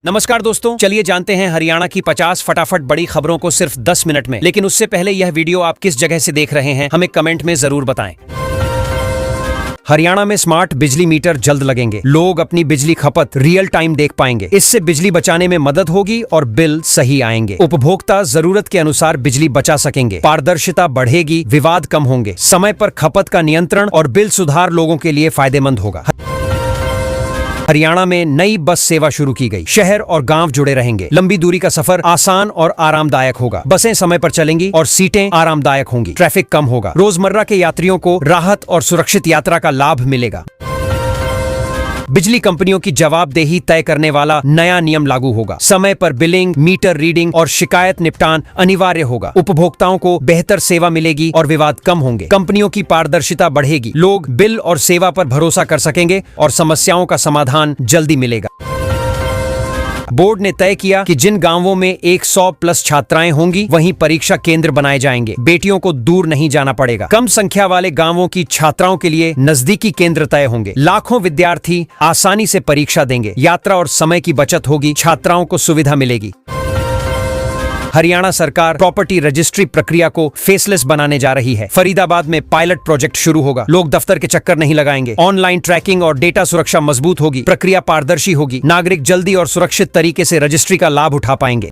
नमस्कार दोस्तों, चलिए जानते हैं हरियाणा की 50 फटाफट बड़ी खबरों को सिर्फ 10 मिनट में। लेकिन उससे पहले यह वीडियो आप किस जगह से देख रहे हैं हमें कमेंट में जरूर बताएं। हरियाणा में स्मार्ट बिजली मीटर जल्द लगेंगे। लोग अपनी बिजली खपत रियल टाइम देख पाएंगे। इससे बिजली बचाने में मदद होगी और बिल सही आएंगे। उपभोक्ता जरूरत के अनुसार बिजली बचा सकेंगे। पारदर्शिता बढ़ेगी, विवाद कम होंगे। समय पर खपत का नियंत्रण और बिल सुधार लोगों के लिए फायदेमंद होगा। हरियाणा में नई बस सेवा शुरू की गई। शहर और गांव जुड़े रहेंगे। लंबी दूरी का सफर आसान और आरामदायक होगा। बसें समय पर चलेंगी और सीटें आरामदायक होंगी। ट्रैफिक कम होगा। रोजमर्रा के यात्रियों को राहत और सुरक्षित यात्रा का लाभ मिलेगा। बिजली कंपनियों की जवाबदेही तय करने वाला नया नियम लागू होगा। समय पर बिलिंग, मीटर रीडिंग और शिकायत निपटान अनिवार्य होगा। उपभोक्ताओं को बेहतर सेवा मिलेगी और विवाद कम होंगे। कंपनियों की पारदर्शिता बढ़ेगी। लोग बिल और सेवा पर भरोसा कर सकेंगे और समस्याओं का समाधान जल्दी मिलेगा। बोर्ड ने तय किया कि जिन गांवों में 100+ छात्राएं होंगी वहीं परीक्षा केंद्र बनाए जाएंगे। बेटियों को दूर नहीं जाना पड़ेगा। कम संख्या वाले गांवों की छात्राओं के लिए नजदीकी केंद्र तय होंगे। लाखों विद्यार्थी आसानी से परीक्षा देंगे। यात्रा और समय की बचत होगी। छात्राओं को सुविधा मिलेगी। हरियाणा सरकार प्रॉपर्टी रजिस्ट्री प्रक्रिया को फेसलेस बनाने जा रही है। फरीदाबाद में पायलट प्रोजेक्ट शुरू होगा। लोग दफ्तर के चक्कर नहीं लगाएंगे। ऑनलाइन ट्रैकिंग और डेटा सुरक्षा मजबूत होगी। प्रक्रिया पारदर्शी होगी। नागरिक जल्दी और सुरक्षित तरीके से रजिस्ट्री का लाभ उठा पाएंगे।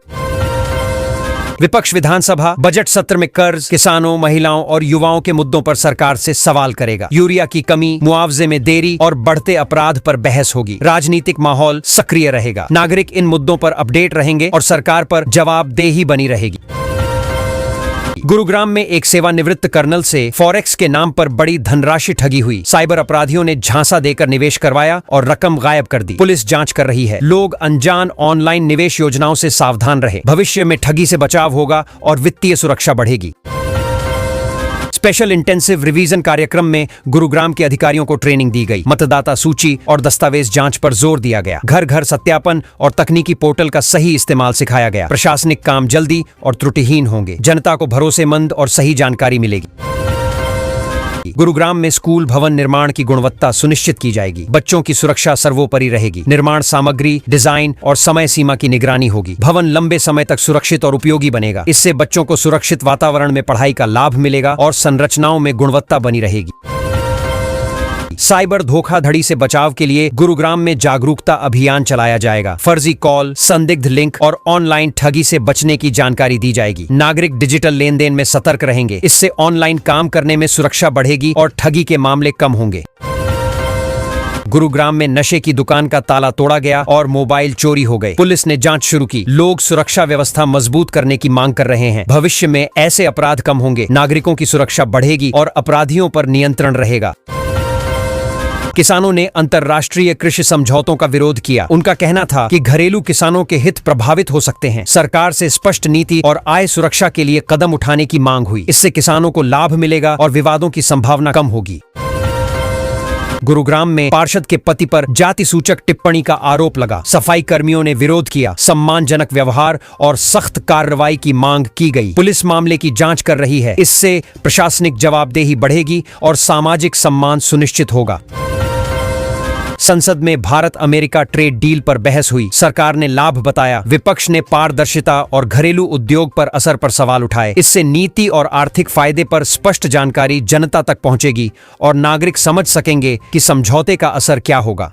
विपक्ष विधानसभा बजट सत्र में कर्ज, किसानों, महिलाओं और युवाओं के मुद्दों पर सरकार से सवाल करेगा। यूरिया की कमी, मुआवजे में देरी और बढ़ते अपराध पर बहस होगी। राजनीतिक माहौल सक्रिय रहेगा। नागरिक इन मुद्दों पर अपडेट रहेंगे और सरकार पर जवाबदेही बनी रहेगी। गुरुग्राम में एक सेवानिवृत्त कर्नल से फॉरेक्स के नाम पर बड़ी धनराशि ठगी हुई। साइबर अपराधियों ने झांसा देकर निवेश करवाया और रकम गायब कर दी। पुलिस जांच कर रही है। लोग अनजान ऑनलाइन निवेश योजनाओं से सावधान रहे। भविष्य में ठगी से बचाव होगा और वित्तीय सुरक्षा बढ़ेगी। स्पेशल इंटेंसिव रिवीजन कार्यक्रम में गुरुग्राम के अधिकारियों को ट्रेनिंग दी गई। मतदाता सूची और दस्तावेज जांच पर जोर दिया गया। घर घर सत्यापन और तकनीकी पोर्टल का सही इस्तेमाल सिखाया गया। प्रशासनिक काम जल्दी और त्रुटिहीन होंगे। जनता को भरोसेमंद और सही जानकारी मिलेगी। गुरुग्राम में स्कूल भवन निर्माण की गुणवत्ता सुनिश्चित की जाएगी। बच्चों की सुरक्षा सर्वोपरि रहेगी। निर्माण सामग्री, डिजाइन और समय सीमा की निगरानी होगी। भवन लंबे समय तक सुरक्षित और उपयोगी बनेगा। इससे बच्चों को सुरक्षित वातावरण में पढ़ाई का लाभ मिलेगा और संरचनाओं में गुणवत्ता बनी रहेगी। साइबर धोखाधड़ी से बचाव के लिए गुरुग्राम में जागरूकता अभियान चलाया जाएगा। फर्जी कॉल, संदिग्ध लिंक और ऑनलाइन ठगी से बचने की जानकारी दी जाएगी। नागरिक डिजिटल लेन देन में सतर्क रहेंगे। इससे ऑनलाइन काम करने में सुरक्षा बढ़ेगी और ठगी के मामले कम होंगे। गुरुग्राम में नशे की दुकान का ताला तोड़ा गया और मोबाइल चोरी हो गए। पुलिस ने जांच शुरू की। लोग सुरक्षा व्यवस्था मजबूत करने की मांग कर रहे हैं। भविष्य में ऐसे अपराध कम होंगे। नागरिकों की सुरक्षा बढ़ेगी और अपराधियों पर नियंत्रण रहेगा। किसानों ने अंतर्राष्ट्रीय कृषि समझौतों का विरोध किया। उनका कहना था कि घरेलू किसानों के हित प्रभावित हो सकते हैं। सरकार से स्पष्ट नीति और आय सुरक्षा के लिए कदम उठाने की मांग हुई। इससे किसानों को लाभ मिलेगा और विवादों की संभावना कम होगी। गुरुग्राम में पार्षद के पति पर जाति सूचक टिप्पणी का आरोप लगा। सफाई कर्मियों ने विरोध किया। सम्मानजनक व्यवहार और सख्त कार्रवाई की मांग की गई। पुलिस मामले की जांच कर रही है। इससे प्रशासनिक जवाबदेही बढ़ेगी और सामाजिक सम्मान सुनिश्चित होगा। संसद में भारत अमेरिका ट्रेड डील पर बहस हुई। सरकार ने लाभ बताया। विपक्ष ने पारदर्शिता और घरेलू उद्योग पर असर पर सवाल उठाए। इससे नीति और आर्थिक फायदे पर स्पष्ट जानकारी जनता तक पहुंचेगी और नागरिक समझ सकेंगे कि समझौते का असर क्या होगा।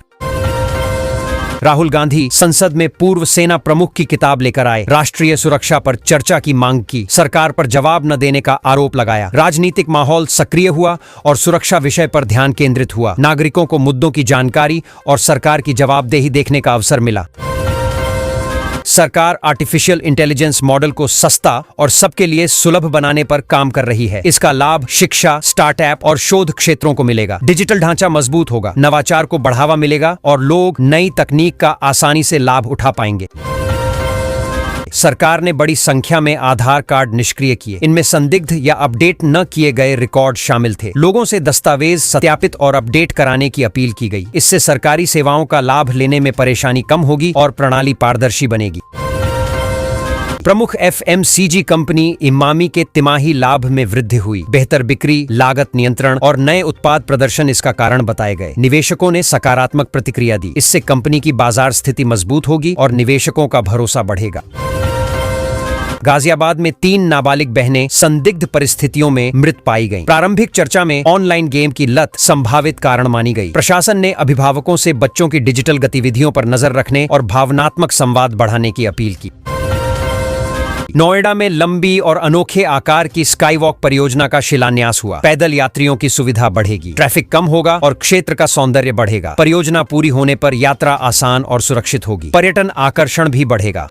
राहुल गांधी संसद में पूर्व सेना प्रमुख की किताब लेकर आए। राष्ट्रीय सुरक्षा पर चर्चा की मांग की। सरकार पर जवाब न देने का आरोप लगाया। राजनीतिक माहौल सक्रिय हुआ और सुरक्षा विषय पर ध्यान केंद्रित हुआ। नागरिकों को मुद्दों की जानकारी और सरकार की जवाबदेही देखने का अवसर मिला। सरकार आर्टिफिशियल इंटेलिजेंस मॉडल को सस्ता और सबके लिए सुलभ बनाने पर काम कर रही है। इसका लाभ शिक्षा, स्टार्टअप और शोध क्षेत्रों को मिलेगा। डिजिटल ढांचा मजबूत होगा। नवाचार को बढ़ावा मिलेगा और लोग नई तकनीक का आसानी से लाभ उठा पाएंगे। सरकार ने बड़ी संख्या में आधार कार्ड निष्क्रिय किए। इनमें संदिग्ध या अपडेट न किए गए रिकॉर्ड शामिल थे। लोगों से दस्तावेज सत्यापित और अपडेट कराने की अपील की गई। इससे सरकारी सेवाओं का लाभ लेने में परेशानी कम होगी और प्रणाली पारदर्शी बनेगी। प्रमुख FMCG कंपनी इमामी के तिमाही लाभ में वृद्धि हुई। बेहतर बिक्री, लागत नियंत्रण और नए उत्पाद प्रदर्शन इसका कारण बताए गए। निवेशकों ने सकारात्मक प्रतिक्रिया दी। इससे कंपनी की बाजार स्थिति मजबूत होगी और निवेशकों का भरोसा बढ़ेगा। गाजियाबाद में 3 नाबालिग बहनें संदिग्ध परिस्थितियों में मृत पाई गईं। प्रारंभिक चर्चा में ऑनलाइन गेम की लत संभावित कारण मानी गई। प्रशासन ने अभिभावकों से बच्चों की डिजिटल गतिविधियों पर नजर रखने और भावनात्मक संवाद बढ़ाने की अपील की। नोएडा में लंबी और अनोखे आकार की स्काई वॉक परियोजना का शिलान्यास हुआ। पैदल यात्रियों की सुविधा बढ़ेगी, ट्रैफिक कम होगा और क्षेत्र का सौंदर्य बढ़ेगा। परियोजना पूरी होने पर यात्रा आसान और सुरक्षित होगी। पर्यटन आकर्षण भी बढ़ेगा।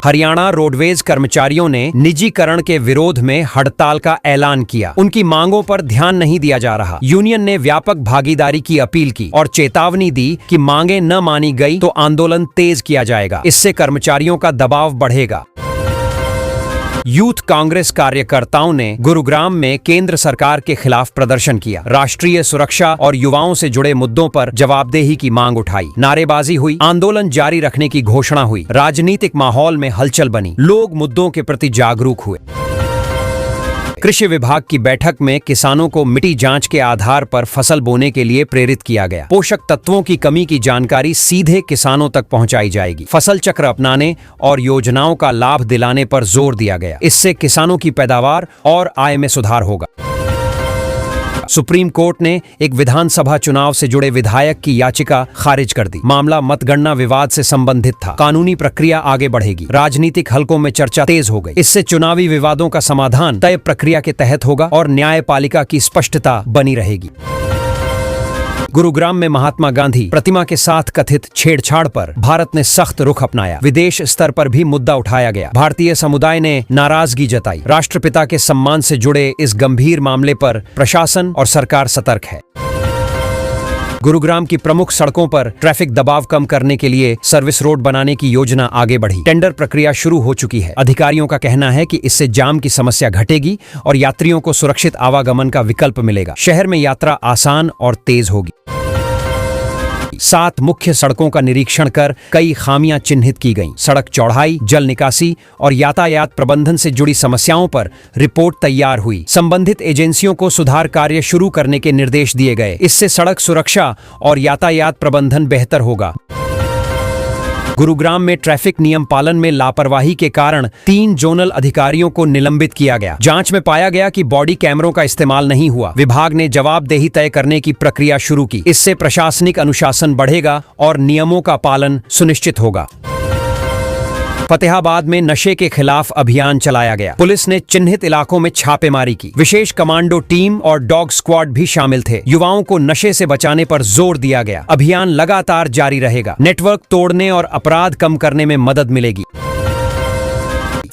हरियाणा रोडवेज कर्मचारियों ने निजीकरण के विरोध में हड़ताल का ऐलान किया। उनकी मांगों पर ध्यान नहीं दिया जा रहा। यूनियन ने व्यापक भागीदारी की अपील की और चेतावनी दी कि मांगें न मानी गई तो आंदोलन तेज किया जाएगा। इससे कर्मचारियों का दबाव बढ़ेगा। यूथ कांग्रेस कार्यकर्ताओं ने गुरुग्राम में केंद्र सरकार के खिलाफ प्रदर्शन किया। राष्ट्रीय सुरक्षा और युवाओं से जुड़े मुद्दों पर जवाबदेही की मांग उठाई। नारेबाजी हुई। आंदोलन जारी रखने की घोषणा हुई। राजनीतिक माहौल में हलचल बनी। लोग मुद्दों के प्रति जागरूक हुए। कृषि विभाग की बैठक में किसानों को मिट्टी जांच के आधार पर फसल बोने के लिए प्रेरित किया गया। पोषक तत्वों की कमी की जानकारी सीधे किसानों तक पहुंचाई जाएगी। फसल चक्र अपनाने और योजनाओं का लाभ दिलाने पर जोर दिया गया। इससे किसानों की पैदावार और आय में सुधार होगा। सुप्रीम कोर्ट ने एक विधानसभा चुनाव से जुड़े विधायक की याचिका खारिज कर दी। मामला मतगणना विवाद से संबंधित था। कानूनी प्रक्रिया आगे बढ़ेगी। राजनीतिक हलकों में चर्चा तेज हो गई। इससे चुनावी विवादों का समाधान तय प्रक्रिया के तहत होगा और न्यायपालिका की स्पष्टता बनी रहेगी। गुरुग्राम में महात्मा गांधी प्रतिमा के साथ कथित छेड़छाड़ पर भारत ने सख्त रुख अपनाया। विदेश स्तर पर भी मुद्दा उठाया गया। भारतीय समुदाय ने नाराजगी जताई। राष्ट्रपिता के सम्मान से जुड़े इस गंभीर मामले पर प्रशासन और सरकार सतर्क है। गुरुग्राम की प्रमुख सड़कों पर ट्रैफिक दबाव कम करने के लिए सर्विस रोड बनाने की योजना आगे बढ़ी। टेंडर प्रक्रिया शुरू हो चुकी है। अधिकारियों का कहना है कि इससे जाम की समस्या घटेगी और यात्रियों को सुरक्षित आवागमन का विकल्प मिलेगा। शहर में यात्रा आसान और तेज होगी। 7 मुख्य सड़कों का निरीक्षण कर कई खामियां चिन्हित की गईं। सड़क चौड़ाई, जल निकासी और यातायात प्रबंधन से जुड़ी समस्याओं पर रिपोर्ट तैयार हुई। संबंधित एजेंसियों को सुधार कार्य शुरू करने के निर्देश दिए गए। इससे सड़क सुरक्षा और यातायात प्रबंधन बेहतर होगा। गुरुग्राम में ट्रैफिक नियम पालन में लापरवाही के कारण 3 जोनल अधिकारियों को निलंबित किया गया। जांच में पाया गया कि बॉडी कैमरों का इस्तेमाल नहीं हुआ। विभाग ने जवाबदेही तय करने की प्रक्रिया शुरू की। इससे प्रशासनिक अनुशासन बढ़ेगा और नियमों का पालन सुनिश्चित होगा। फतेहाबाद में नशे के खिलाफ अभियान चलाया गया। पुलिस ने चिन्हित इलाकों में छापेमारी की। विशेष कमांडो टीम और डॉग स्क्वाड भी शामिल थे। युवाओं को नशे से बचाने पर जोर दिया गया। अभियान लगातार जारी रहेगा। नेटवर्क तोड़ने और अपराध कम करने में मदद मिलेगी।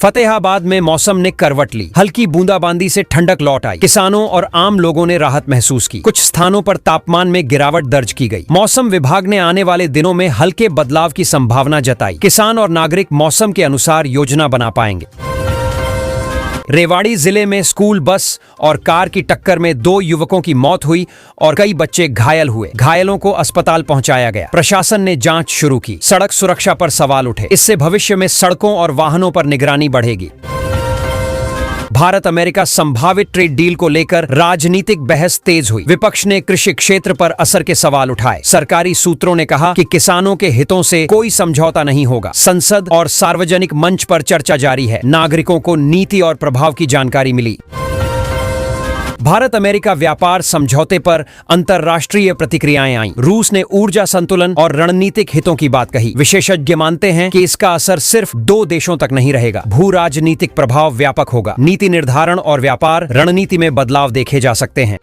फतेहाबाद में मौसम ने करवट ली। हल्की बूंदाबांदी से ठंडक लौट आई। किसानों और आम लोगों ने राहत महसूस की। कुछ स्थानों पर तापमान में गिरावट दर्ज की गई। मौसम विभाग ने आने वाले दिनों में हल्के बदलाव की संभावना जताई। किसान और नागरिक मौसम के अनुसार योजना बना पाएंगे। रेवाड़ी जिले में स्कूल बस और कार की टक्कर में 2 युवकों की मौत हुई और कई बच्चे घायल हुए। घायलों को अस्पताल पहुंचाया गया। प्रशासन ने जांच शुरू की। सड़क सुरक्षा पर सवाल उठे। इससे भविष्य में सड़कों और वाहनों पर निगरानी बढ़ेगी। भारत अमेरिका संभावित ट्रेड डील को लेकर राजनीतिक बहस तेज हुई। विपक्ष ने कृषि क्षेत्र पर असर के सवाल उठाए। सरकारी सूत्रों ने कहा कि किसानों के हितों से कोई समझौता नहीं होगा। संसद और सार्वजनिक मंच पर चर्चा जारी है। नागरिकों को नीति और प्रभाव की जानकारी मिली। भारत अमेरिका व्यापार समझौते पर अंतर्राष्ट्रीय प्रतिक्रियाएं आईं। रूस ने ऊर्जा संतुलन और रणनीतिक हितों की बात कही। विशेषज्ञ मानते हैं कि इसका असर सिर्फ 2 देशों तक नहीं रहेगा। भू राजनीतिक प्रभाव व्यापक होगा। नीति निर्धारण और व्यापार रणनीति में बदलाव देखे जा सकते हैं।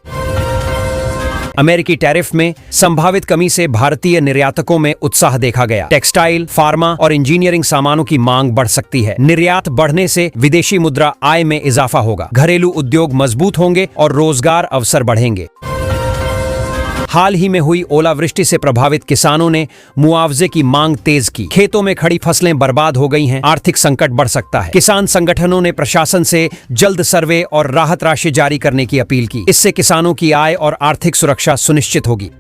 अमेरिकी टैरिफ में संभावित कमी से भारतीय निर्यातकों में उत्साह देखा गया। टेक्सटाइल, फार्मा और इंजीनियरिंग सामानों की मांग बढ़ सकती है। निर्यात बढ़ने से विदेशी मुद्रा आय में इजाफा होगा। घरेलू उद्योग मजबूत होंगे और रोजगार अवसर बढ़ेंगे। हाल ही में हुई ओलावृष्टि से प्रभावित किसानों ने मुआवजे की मांग तेज की। खेतों में खड़ी फसलें बर्बाद हो गई हैं। आर्थिक संकट बढ़ सकता है। किसान संगठनों ने प्रशासन से जल्द सर्वे और राहत राशि जारी करने की अपील की। इससे किसानों की आय और आर्थिक सुरक्षा सुनिश्चित होगी।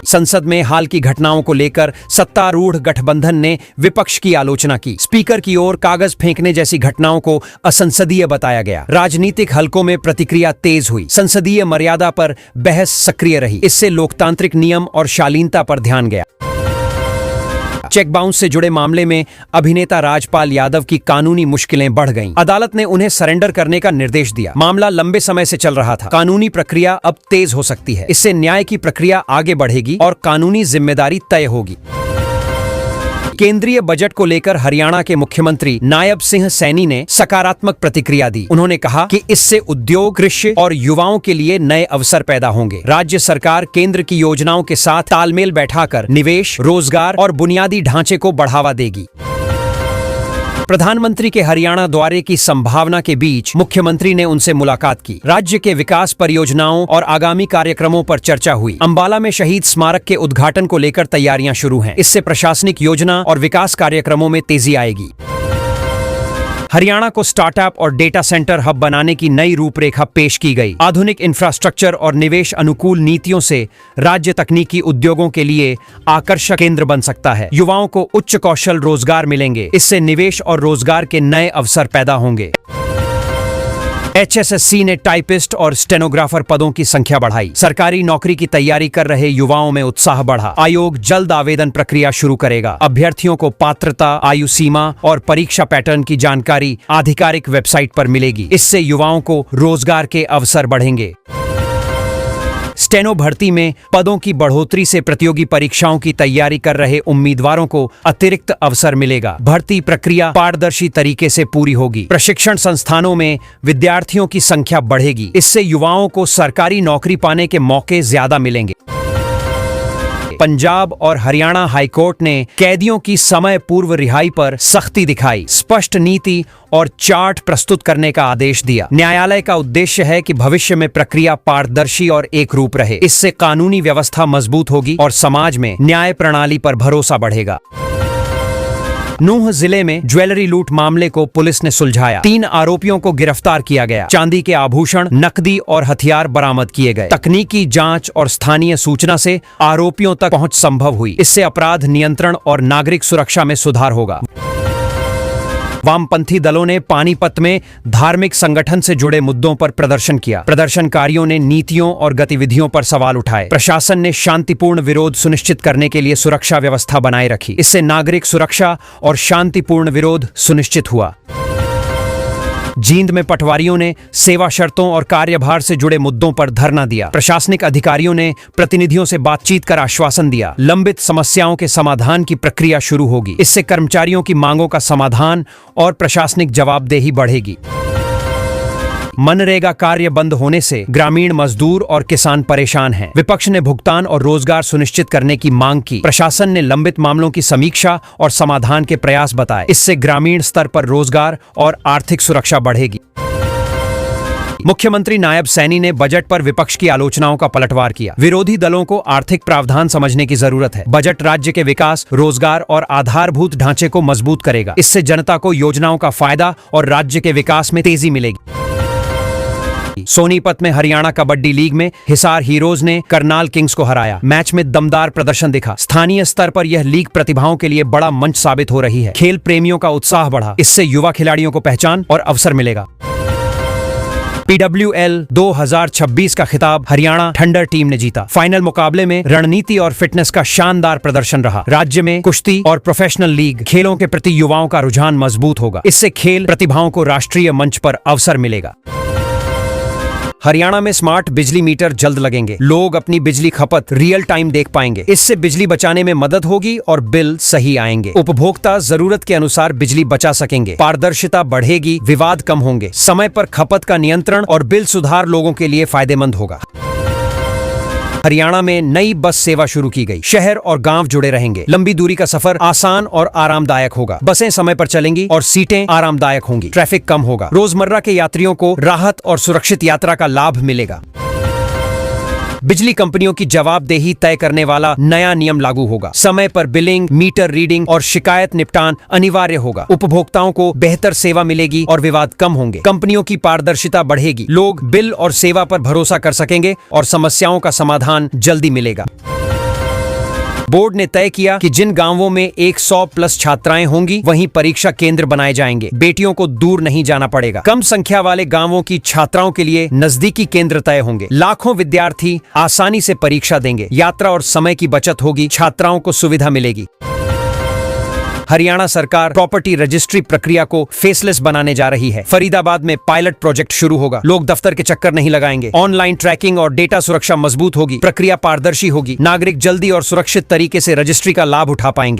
संसद में हाल की घटनाओं को लेकर सत्तारूढ़ गठबंधन ने विपक्ष की आलोचना की। स्पीकर की ओर कागज फेंकने जैसी घटनाओं को असंसदीय बताया गया। राजनीतिक हलकों में प्रतिक्रिया तेज हुई। संसदीय मर्यादा पर बहस सक्रिय रही। इससे लोकतांत्रिक नियम और शालीनता पर ध्यान गया। चेक बाउंस से जुड़े मामले में अभिनेता राजपाल यादव की कानूनी मुश्किलें बढ़ गईं। अदालत ने उन्हें सरेंडर करने का निर्देश दिया। मामला लंबे समय से चल रहा था। कानूनी प्रक्रिया अब तेज हो सकती है। इससे न्याय की प्रक्रिया आगे बढ़ेगी और कानूनी जिम्मेदारी तय होगी। केंद्रीय बजट को लेकर हरियाणा के मुख्यमंत्री नायब सिंह सैनी ने सकारात्मक प्रतिक्रिया दी। उन्होंने कहा कि इससे उद्योग, कृषि और युवाओं के लिए नए अवसर पैदा होंगे। राज्य सरकार केंद्र की योजनाओं के साथ तालमेल बैठाकर निवेश, रोजगार और बुनियादी ढांचे को बढ़ावा देगी। प्रधानमंत्री के हरियाणा दौरे की संभावना के बीच मुख्यमंत्री ने उनसे मुलाकात की। राज्य के विकास परियोजनाओं और आगामी कार्यक्रमों पर चर्चा हुई। अंबाला में शहीद स्मारक के उद्घाटन को लेकर तैयारियां शुरू हैं। इससे प्रशासनिक योजना और विकास कार्यक्रमों में तेजी आएगी। हरियाणा को स्टार्टअप और डेटा सेंटर हब बनाने की नई रूपरेखा पेश की गई। आधुनिक इंफ्रास्ट्रक्चर और निवेश अनुकूल नीतियों से राज्य तकनीकी उद्योगों के लिए आकर्षक केंद्र बन सकता है। युवाओं को उच्च कौशल रोजगार मिलेंगे। इससे निवेश और रोजगार के नए अवसर पैदा होंगे। HSSC ने टाइपिस्ट और स्टेनोग्राफर पदों की संख्या बढ़ाई। सरकारी नौकरी की तैयारी कर रहे युवाओं में उत्साह बढ़ा। आयोग जल्द आवेदन प्रक्रिया शुरू करेगा। अभ्यर्थियों को पात्रता, आयु सीमा और परीक्षा पैटर्न की जानकारी आधिकारिक वेबसाइट पर मिलेगी। इससे युवाओं को रोजगार के अवसर बढ़ेंगे। स्टेनो भर्ती में पदों की बढ़ोतरी से प्रतियोगी परीक्षाओं की तैयारी कर रहे उम्मीदवारों को अतिरिक्त अवसर मिलेगा। भर्ती प्रक्रिया पारदर्शी तरीके से पूरी होगी। प्रशिक्षण संस्थानों में विद्यार्थियों की संख्या बढ़ेगी। इससे युवाओं को सरकारी नौकरी पाने के मौके ज्यादा मिलेंगे। पंजाब और हरियाणा हाईकोर्ट ने कैदियों की समय पूर्व रिहाई पर सख्ती दिखाई। स्पष्ट नीति और चार्ट प्रस्तुत करने का आदेश दिया। न्यायालय का उद्देश्य है कि भविष्य में प्रक्रिया पारदर्शी और एकरूप रहे। इससे कानूनी व्यवस्था मजबूत होगी और समाज में न्याय प्रणाली पर भरोसा बढ़ेगा। नूंह जिले में ज्वेलरी लूट मामले को पुलिस ने सुलझाया। 3 आरोपियों को गिरफ्तार किया गया। चांदी के आभूषण, नकदी और हथियार बरामद किए गए। तकनीकी जांच और स्थानीय सूचना से आरोपियों तक पहुंच संभव हुई। इससे अपराध नियंत्रण और नागरिक सुरक्षा में सुधार होगा। वामपंथी दलों ने पानीपत में धार्मिक संगठन से जुड़े मुद्दों पर प्रदर्शन किया। प्रदर्शनकारियों ने नीतियों और गतिविधियों पर सवाल उठाए। प्रशासन ने शांतिपूर्ण विरोध सुनिश्चित करने के लिए सुरक्षा व्यवस्था बनाए रखी। इससे नागरिक सुरक्षा और शांतिपूर्ण विरोध सुनिश्चित हुआ। जींद में पटवारियों ने सेवा शर्तों और कार्यभार से जुड़े मुद्दों पर धरना दिया। प्रशासनिक अधिकारियों ने प्रतिनिधियों से बातचीत कर आश्वासन दिया। लंबित समस्याओं के समाधान की प्रक्रिया शुरू होगी। इससे कर्मचारियों की मांगों का समाधान और प्रशासनिक जवाबदेही बढ़ेगी। मनरेगा कार्य बंद होने से ग्रामीण मजदूर और किसान परेशान हैं। विपक्ष ने भुगतान और रोजगार सुनिश्चित करने की मांग की। प्रशासन ने लंबित मामलों की समीक्षा और समाधान के प्रयास बताए। इससे ग्रामीण स्तर पर रोजगार और आर्थिक सुरक्षा बढ़ेगी। मुख्यमंत्री नायब सैनी ने बजट पर विपक्ष की आलोचनाओं का पलटवार किया। विरोधी दलों को आर्थिक प्रावधान समझने की जरूरत है। बजट राज्य के विकास, रोजगार और आधारभूत ढांचे को मजबूत करेगा। इससे जनता को योजनाओं का फायदा और राज्य के विकास में तेजी मिलेगी। सोनीपत में हरियाणा कबड्डी लीग में हिसार हीरोज ने करनाल किंग्स को हराया। मैच में दमदार प्रदर्शन दिखा। स्थानीय स्तर पर यह लीग प्रतिभाओं के लिए बड़ा मंच साबित हो रही है। खेल प्रेमियों का उत्साह बढ़ा। इससे युवा खिलाड़ियों को पहचान और अवसर मिलेगा। PWL 2026 का खिताब हरियाणा थंडर टीम ने जीता। फाइनल मुकाबले में रणनीति और फिटनेस का शानदार प्रदर्शन रहा। राज्य में कुश्ती और प्रोफेशनल लीग खेलों के प्रति युवाओं का रुझान मजबूत होगा। इससे खेल प्रतिभाओं को राष्ट्रीय मंच पर अवसर मिलेगा। हरियाणा में स्मार्ट बिजली मीटर जल्द लगेंगे। लोग अपनी बिजली खपत रियल टाइम देख पाएंगे। इससे बिजली बचाने में मदद होगी और बिल सही आएंगे। उपभोक्ता जरूरत के अनुसार बिजली बचा सकेंगे। पारदर्शिता बढ़ेगी, विवाद कम होंगे। समय पर खपत का नियंत्रण और बिल सुधार लोगों के लिए फायदेमंद होगा। हरियाणा में नई बस सेवा शुरू की गई। शहर और गांव जुड़े रहेंगे। लंबी दूरी का सफर आसान और आरामदायक होगा। बसें समय पर चलेंगी और सीटें आरामदायक होंगी। ट्रैफिक कम होगा। रोजमर्रा के यात्रियों को राहत और सुरक्षित यात्रा का लाभ मिलेगा। बिजली कंपनियों की जवाबदेही तय करने वाला नया नियम लागू होगा। समय पर बिलिंग, मीटर रीडिंग और शिकायत निपटान अनिवार्य होगा। उपभोक्ताओं को बेहतर सेवा मिलेगी और विवाद कम होंगे। कंपनियों की पारदर्शिता बढ़ेगी। लोग बिल और सेवा पर भरोसा कर सकेंगे और समस्याओं का समाधान जल्दी मिलेगा। बोर्ड ने तय किया कि जिन गांवों में 100+ छात्राएं होंगी वहीं परीक्षा केंद्र बनाए जाएंगे। बेटियों को दूर नहीं जाना पड़ेगा। कम संख्या वाले गांवों की छात्राओं के लिए नजदीकी केंद्र तय होंगे। लाखों विद्यार्थी आसानी से परीक्षा देंगे। यात्रा और समय की बचत होगी। छात्राओं को सुविधा मिलेगी। हरियाणा सरकार प्रॉपर्टी रजिस्ट्री प्रक्रिया को फेसलेस बनाने जा रही है। फरीदाबाद में पायलट प्रोजेक्ट शुरू होगा। लोग दफ्तर के चक्कर नहीं लगाएंगे। ऑनलाइन ट्रैकिंग और डेटा सुरक्षा मजबूत होगी। प्रक्रिया पारदर्शी होगी। नागरिक जल्दी और सुरक्षित तरीके से रजिस्ट्री का लाभ उठा पाएंगे।